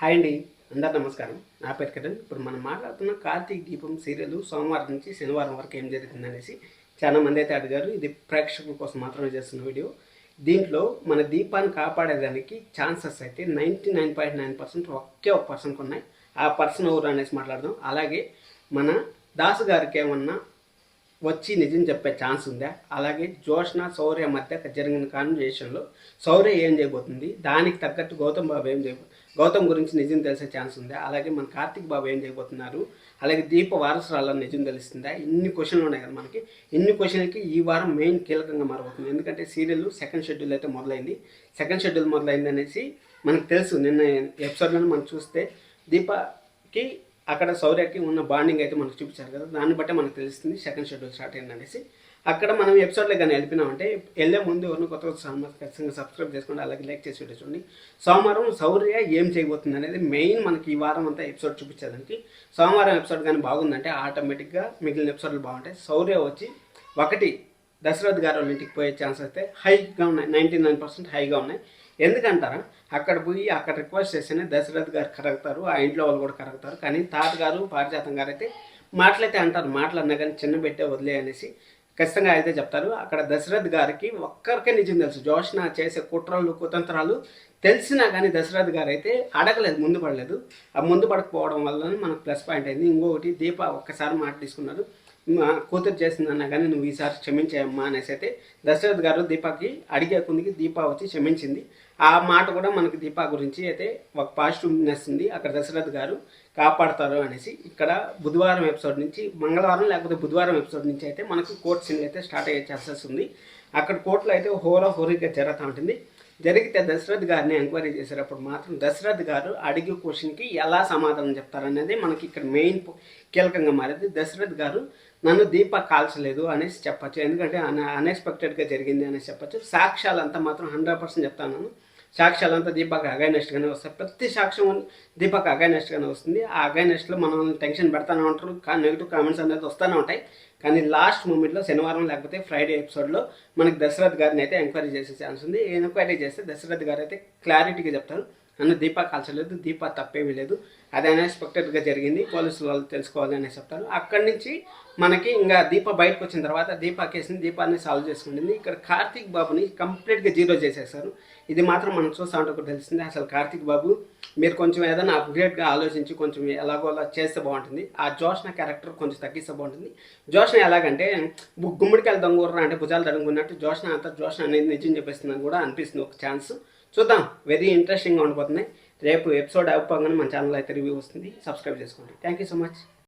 Hi అండి, అందరు నమస్కారం. నా పేరు కిరణ్. ఇప్పుడు మనం మాట్లాడుతున్న కార్తీక దీపం సీరియల్ సోమవారం నుంచి శనివారం వరకు ఏం జరిగింది అనేసి చాలామంది అయితే అడిగారు. ఇది ప్రేక్షకుల కోసం మాత్రమే చేస్తున్న వీడియో. దీంట్లో మన దీపాన్ని కాపాడేదానికి ఛాన్సెస్ అయితే 99.9% ఒకే ఒక పర్సన్కి ఉన్నాయి. ఆ పర్సన్ ఎవరు అనేసి మాట్లాడదాం. అలాగే మన దాసు గారికి ఏమన్నా వచ్చి నిజం చెప్పే ఛాన్స్ ఉందా, అలాగే జోష్న శౌర్య మధ్య జరిగిన కాన్వర్జేషన్లో శౌర్య ఏం చేయబోతుంది, దానికి తగ్గట్టు గౌతమ్ గురించి నిజం తెలిసే ఛాన్స్ ఉందా, అలాగే మన కార్తీక్ బాబు ఏం చేయబోతున్నారు, అలాగే దీప వారసురాలను నిజం తెలుస్తుందా, ఇన్ని క్వశ్చన్లు ఉన్నాయి కదా మనకి. ఇన్ని క్వశ్చన్లకి ఈ వారం మెయిన్ కీలకంగా మారబోతుంది. ఎందుకంటే సీరియల్ సెకండ్ షెడ్యూల్ అయితే మొదలైంది. సెకండ్ షెడ్యూల్ మొదలైంది అనేసి మనకు తెలుసు. నిన్న ఎపిసోడ్లో మనం చూస్తే దీపకి అక్కడ శౌర్యకి ఉన్న బాండింగ్ అయితే మనకు చూపించారు కదా. దాన్ని బట్టే మనకు తెలుస్తుంది సెకండ్ షెడ్యూల్ స్టార్ట్ అయింది అనేసి. అక్కడ మనం ఎపిసోడ్లో కానీ వెళ్ళిపోయినామంటే వెళ్ళే ముందు ఎవరిని కొత్త ఖచ్చితంగా సబ్స్క్రైబ్ చేసుకోండి, అలాగే లైక్ చేసి వీడియో చూడండి. సోమవారం శౌర్య ఏం చేయబోతుంది అనేది మెయిన్ మనకి ఈ వారం అంతా ఎపిసోడ్ చూపించేదానికి. సోమవారం ఎపిసోడ్ కానీ బాగుందంటే ఆటోమేటిక్గా మిగిలిన ఎపిసోడ్లు బాగుంటాయి. శౌర్య వచ్చి ఒకటి దశరథ్ గారు వాళ్ళ ఇంటికి పోయే ఛాన్స్ అయితే హైగా ఉన్నాయి, 99% హైగా ఉన్నాయి. ఎందుకంటారా, అక్కడ పోయి అక్కడ రిక్వెస్ట్ చేస్తేనే దశరథ్ గారు కరగతారు, ఆ ఇంట్లో వాళ్ళు కూడా కరగతారు. కానీ తాతగారు పారిజాతం గారు అయితే మాటలైతే అంటారు, మాటలు అన్నా కానీ చిన్న పెట్టే వదిలే అనేసి ఖచ్చితంగా అయితే చెప్తారు. అక్కడ దశరథ్ గారికి ఒక్కరికే నిజం తెలుసు. జోష్న చేసే కుట్రలు కుతంత్రాలు తెలిసినా కానీ దశరథ్ గారు అయితే అడగలేదు, ముందు పడలేదు. ఆ ముందు పడకపోవడం వల్ల మనకు ప్లస్ పాయింట్ అయింది. ఇంకొకటి దీప ఒక్కసారి మాట తీసుకున్నారు, కూతురు చేసిందన్నా కానీ నువ్వు ఈసారి క్షమించాయమ్మా అనేసి అయితే దశరథ్ గారు దీపాకి అడిగే కొందికి దీపా వచ్చి క్షమించింది. ఆ మాట కూడా మనకి దీపా గురించి అయితే ఒక పాజిటివ్నెస్ ఉంది. అక్కడ దశరథ్ గారు కాపాడతారు అనేసి. ఇక్కడ బుధవారం ఎపిసోడ్ నుంచి మంగళవారం లేకపోతే బుధవారం ఎపిసోడ్ నుంచి అయితే మనకు కోర్టు సీన్ అయితే స్టార్ట్ అయ్యే ఛాన్సెస్ ఉంది. అక్కడ కోర్టులో అయితే హోరీగా జరుగుతూ ఉంటుంది. జరిగితే దశరథ్ గారిని ఎంక్వైరీ చేసేటప్పుడు మాత్రం దశరథ్ గారు అడిగే క్వశ్చన్కి ఎలా సమాధానం చెప్తారనేది మనకి ఇక్కడ మెయిన్ కీలకంగా మారేది. దశరథ్ గారు నన్ను దీప కాల్చలేదు అనేసి చెప్పచ్చు, ఎందుకంటే అన్ఎక్స్పెక్టెడ్గా జరిగింది అనేసి చెప్పచ్చు. సాక్ష్యాలంతా మాత్రం 100% చెప్తాను. సాక్ష్యాలంతా దీపక్ అగైనెస్ట్గానే వస్తాయి. ప్రతి సాక్ష్యం దీపక్ అగైనెస్ట్గానే వస్తుంది. ఆ అగైనెస్ట్లో మనం టెన్షన్ పెడతానే ఉంటారు, కానీ నెగిటివ్ కామెంట్స్ అనేది వస్తూనే ఉంటాయి. కానీ లాస్ట్ మూమెంట్లో శనివారం లేకపోతే ఫ్రైడే ఎపిసోడ్లో మనకి దశరథ్ గారిని అయితే ఎంక్వైరీ చేసే ఛాన్స్ ఉంది. ఎంక్వైరీ చేస్తే దశరథ్ గారు అయితే క్లారిటీగా చెప్తారు, నన్ను దీపా కాల్చలేదు, దీపా తప్పేమీ లేదు, అది అన్ఎక్స్పెక్టెడ్గా జరిగింది, పోలీసులు వాళ్ళు తెలుసుకోవాలి అనేసి చెప్తారు. అక్కడి నుంచి మనకి ఇంకా దీప బయటకు వచ్చిన తర్వాత దీపా కేసుని దీపాన్ని సాల్వ్ చేసుకుంటుంది. ఇక్కడ కార్తీక్ బాబుని కంప్లీట్గా జీరో చేసేసారు. ఇది మాత్రం మనం చూస్తూ ఉంటే ఒకటి తెలిసింది. అసలు కార్తీక్ బాబు మీరు కొంచెం ఏదైనా అప్గ్రేడ్గా ఆలోచించి కొంచెం ఎలాగోలా చేస్తే బాగుంటుంది. ఆ జోష్న క్యారెక్టర్ కొంచెం తగ్గిస్తే బాగుంటుంది. జోష్న ఎలాగంటే గుమ్మడికాయలు దొంగూర్రా అంటే భుజాలు తడుగున్నట్టు జోష్న అనేది నిజం చెప్పేస్తుందని కూడా అనిపిస్తుంది ఒక ఛాన్స్. చూద్దాం, వెరీ ఇంట్రెస్టింగ్గా ఉండిపోతున్నాయి. రేపు ఎపిసోడ్ అయిపోగానే మన ఛానల్ అయితే రివ్యూ వస్తుంది. సబ్స్క్రైబ్ చేసుకోండి. Thank you so much.